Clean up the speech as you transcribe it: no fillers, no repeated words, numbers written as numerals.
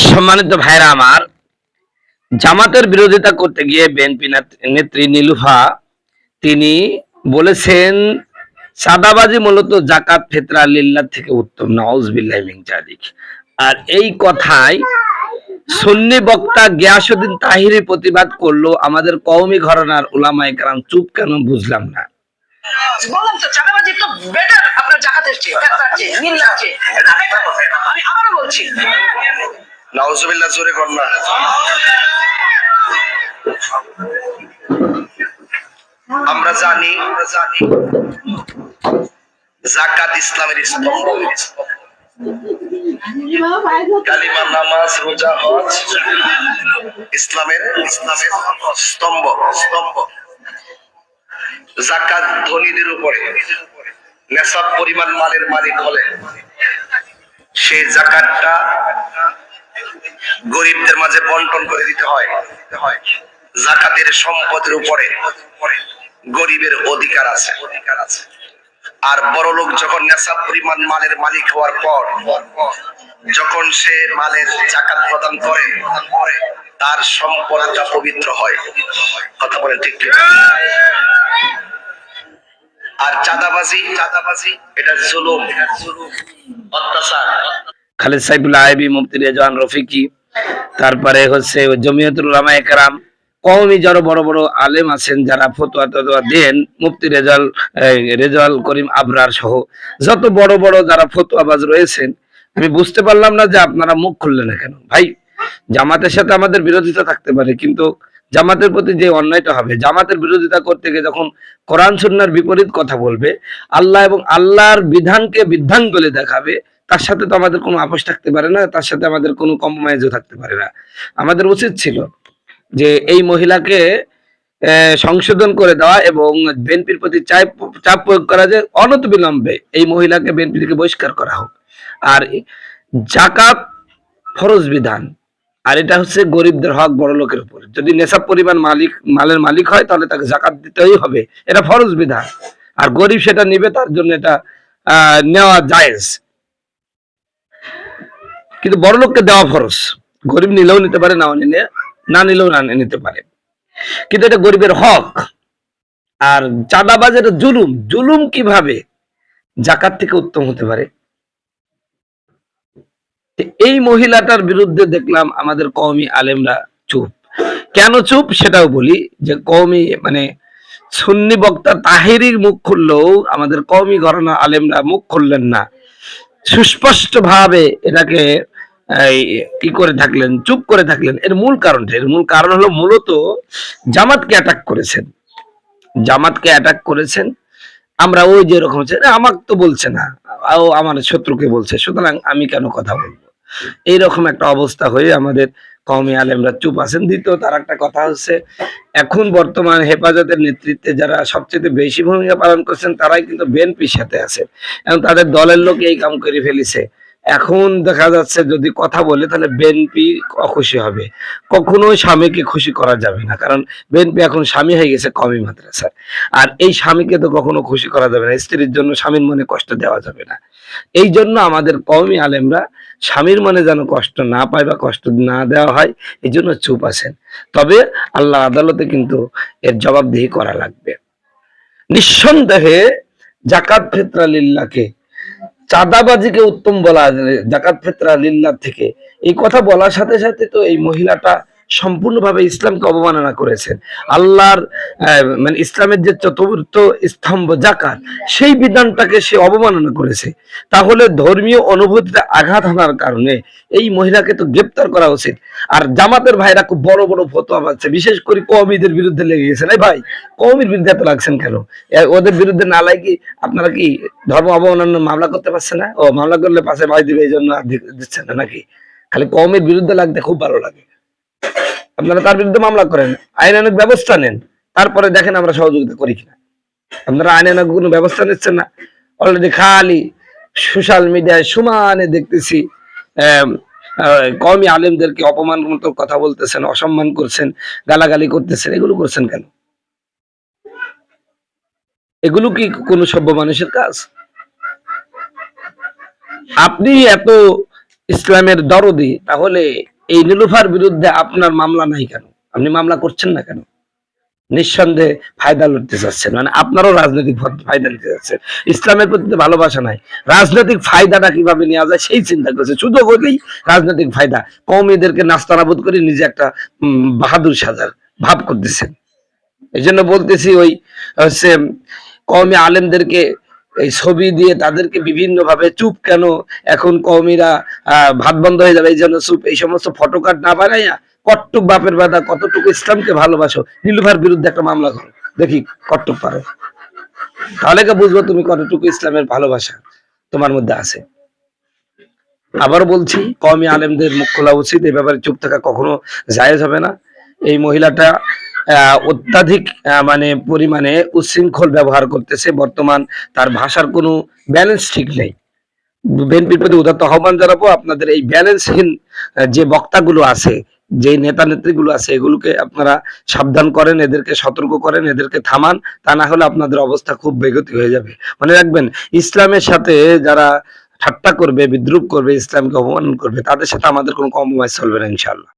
সম্মানিত ভাইরা আমার, জামাতের বিরোধিতা করতে গিয়ে বিএনপি নেত্রী নীলুফা তিনি বলেছেন চাঁদাবাজি মূলত জাকাত ফিতরা লিল্লাহ থেকে উত্তম। নাউজুবিল্লাহি মিন যালিক। আর এই কথায় সুন্নি বক্তা গিয়াসউদ্দিন তাহিরি প্রতিবাদ করলো। আমাদের কওমি ঘরানার উলামায়ে কেরাম চুপ কেন বুঝলাম না। বললাম তো চাঁদাবাজি তো বেটার আপনার জাকাতের চেয়ে, ফিতরার চেয়ে, লিল্লাহর চেয়ে। আমি আবারও বলছি, নাউজুবিল্লাহ, জোরে কর না। আমরা জানি যাকাত ইসলামের স্তম্ভ। কালিমা, নামাজ, রোজা, হজ ইসলামের স্তম্ভ। যাকাত ধনীদের উপরে নেশাব পরিমাণ মালের মালিক হলে সেই যাকাতটা গরিবদের মাঝে বন্টন করে দিতে হয়। যাকাতের সম্পদের উপরে গরিবের অধিকার আছে। আর বড় লোক যখন নেশাব পরিমাণ মালের মালিক হওয়ার পর যখন সে মালের যাকাত প্রদান করে, তার সম্পদটা পবিত্র হয়। কথা বলেন ঠিক কি? আর চাঁদাবাজি এটা জুলুম, অত্যাচার। খালিদ সাইফুল্লাহ আইবি, মুফতি রেজওয়ান রফিকি, তারপরে হচ্ছে জমিয়তুল উলামায়ে কেরাম, কওমি যারা বড় বড় আলেম আছেন যারা ফতোয়া দেন, মুফতি রেজাল করিম আবরার সহ যত বড় বড় যারা ফতোয়াবাজ রয়েছেন, আমি বুঝতে পারলাম না যে আপনারা মুখ খুললেন না কেন। ভাই, জামাতের সাথে আমাদের বিরোধিতা থাকতে পারে, কিন্তু জামাতের প্রতি যে অন্যায়টা হবে, জামাতের বিরোধিতা করতে গিয়ে যখন কোরআন সুন্নাহর বিপরীত কথা বলবে, আল্লাহ এবং আল্লাহর বিধানকে বিধাঙ্গুলি দেখাবে, তার সাথে তো আমাদের কোনো আপোষ থাকতে পারে না, তার সাথে আমাদের কোনো কম্প্রোমাইজও থাকতে পারে না। আমাদের উচিত ছিল যে এই মহিলাকে সংশোধন করে দেওয়া এবং বিএনপির প্রতি চাপ প্রয়োগ করা, যে অনতিবিলম্বে এই মহিলাকে বিএনপি থেকে বহিষ্কার করা হোক। আর যাকাত ফরজ বিধান, আর এটা হচ্ছে গরিবদের হক, বড় লোকের উপর। যদি নেশাব পরিমাণ মালের মালিক হয় তাহলে তাকে যাকাত দিতেই হবে, এটা ফরজ বিধান। আর গরিব সেটা নিবে, তার জন্য এটা নেওয়া জায়েজ, কিন্তু বড় লোককে দেওয়া ফরজ। গরিব নিলেও নিতে পারে, না নিলেও না নিতে পারে, কিন্তু এটা গরিবের হক। আর চাঁদাবাজের জুলুম কিভাবে যাকাত থেকে উত্তম হতে পারে? এই মহিলাটার বিরুদ্ধে দেখলাম আমাদের কওমি আলেমরা চুপ। কেন চুপ সেটাও বলি, যে কওমি সুন্নি বক্তা তাহিরির মুখ খুললেও আমাদের কওমি ঘরানা আলেমরা মুখ খুললেন না, সুস্পষ্ট ভাবে এটাকে কি করে থাকলেন, চুপ করে থাকলেন। এর মূল কারণ হলো মূলত জামাতকে অ্যাটাক করেছেন। আমরা ওই যে রকম আমাকে তো বলছে না, আমার শত্রুকে বলছে, সুতরাং আমি কেন কথা বলবো, এইরকম একটা অবস্থা হয়ে আমাদের কওমি আলেমরা চুপ আছেন। দ্বিতীয়ত আর একটা কথা হচ্ছে, এখন বর্তমান হেফাজতের নেতৃত্বে যারা সবচেয়ে বেশি ভূমিকা পালন করছেন তারাই কিন্তু বিএনপির সাথে আছে, এবং তাদের দলের লোক এই কাম করে ফেলেছে। এখন দেখা যাচ্ছে যদি কথা বলে তাহলে বিএনপি অখুশি হবে। কখনোই স্বামীকে খুশি করা যাবে না, কারণ বিএনপি এখন স্বামী হয়ে গেছে কওমি মাদ্রাসার। আর এই স্বামীকে তো কখনো খুশি করা যাবে না, স্ত্রীর জন্য স্বামীর মনে কষ্ট দেওয়া যাবে না। এই জন্য আমাদের কওমি আলেমরা স্বামীর মনে যেন কষ্ট না পায় বা কষ্ট না দেওয়া হয়, এই জন্য চুপ আছেন। তবে আল্লাহ আদালতে কিন্তু এর জবাবদিহি করা লাগবে। নিঃসন্দেহে জাকাত ফিতরা লিল্লাহকে চাঁদাবাজিকে উত্তম বলা, জাকাত ফিতরা লিল্লাহ থেকে, এই কথা বলার সাথে সাথে তো এই মহিলাটা সম্পূর্ণভাবে ইসলামকে অবমাননা করেছেন। আল্লাহর ইসলামের যে চতুর্থ স্তম্ভ জাকাত, সেই বিধানটাকে সে অবমাননা করেছে। তাহলে ধর্মীয় অনুভূতিতে আঘাত হানার কারণে এই মহিলাকে তো গ্রেপ্তার করা উচিত। আর জামাতের ভাইরা খুব বড় বড় ফতোয়া পাচ্ছে, বিশেষ করে কওমিদের বিরুদ্ধে লেগে গেছেন। এই ভাই, কওমির বিরুদ্ধে এত লাগছেন কেন? ওদের বিরুদ্ধে না লাগি আপনারা কি ধর্ম অবমাননার মামলা করতে পারছেন না? ও মামলা করলে পাশে ভাই দিবে, এই জন্য দিচ্ছেন না নাকি? খালি কওমির বিরুদ্ধে লাগতে খুব ভালো লাগে। আপনারা তার বিরুদ্ধে মামলা করেন, আইনানুগ ব্যবস্থা নেন, তারপরে দেখেন আমরা সহযোগিতা করি কিনা। আপনারা আইনানুগ কোনো ব্যবস্থা নিচ্ছেন না। অলরেডি খালি সোশ্যাল মিডিয়ায় সমানে দেখতেছি কওমি আলেমদেরকে অপমানমূলক কথা বলতেছেন, অসম্মান করছেন, গালাগালি করতেছেন। এগুলো করছেন কেন? এগুলো কি কোনো সভ্য মানুষের কাজ? আপনি এত ইসলামের দরদি, তাহলে এই নীলুফার বিরুদ্ধে আপনার মামলা নাই কেন? আপনি মামলা করছেন না কেন? নিঃসন্দেহে ফায়দা লুটতে চাচ্ছেন, মানে আপনারও রাজনৈতিক ফায়দা নিতে চাচ্ছেন। ইসলামের প্রতি তো ভালোবাসা নাই, রাজনৈতিক ফায়দাটা কিভাবে নেওয়া যায় সেই চিন্তা করছে। সুযোগ হলেই রাজনৈতিক ফায়দা, কওমিদেরকে নাস্তানাবুদ করে নিজে একটা বাহাদুর সাজার ভাব করতেছেন। এই জন্য বলতেছি, ওই হচ্ছে কওমি আলেমদেরকে এই ছবি দিয়ে তাদেরকে বিভিন্ন ভাবে চুপ কেন, এখন কওমিরা ভাত বন্ধ হয়ে যাবে এই জন্য চুপ, এই সমস্ত ফটোকার্ড না বানাইয়া কট্টুক বাপের বাদা কতটুকু ইসলামকে ভালোবাসো, নীলুফার বিরুদ্ধে একটা মামলা করো, দেখি কট্টুক পারো, তাহলে কে বুঝবো তুমি কতটুকু ইসলামের ভালোবাসা তোমার মধ্যে আছে। আবার বলছি, কওমি আলেমদের মুখ খোলা উচিত, এই ব্যাপারে চুপ থাকা কখনো জায়েজ হবে না। এই মহিলাটা অত্যাধিক মানে পরিমাণে উচ্ছৃঙ্খল ব্যবহার করতেছে, বর্তমান তার ভাষার কোনো ব্যালেন্স ঠিক নেই। বিএনপির প্রতি উদাত্ত আহ্বান জানাবো, আপনাদের এই ব্যালেন্সহীন যে বক্তাগুলো আছে, যে নেতা নেত্রীগুলো আছে, এগুলোকে আপনারা সাবধান করেন, এদেরকে সতর্ক করেন, এদেরকে থামান, তা না হলে আপনাদের অবস্থা খুব বেগতি হয়ে যাবে। মনে রাখবেন, ইসলামের সাথে যারা ঠাট্টা করবে, বিদ্রুপ করবে, ইসলামকে অপমান করবে, তাদের সাথে আমাদের কোনো কম্প্রোমাইজ চলবে না ইনশাআল্লাহ।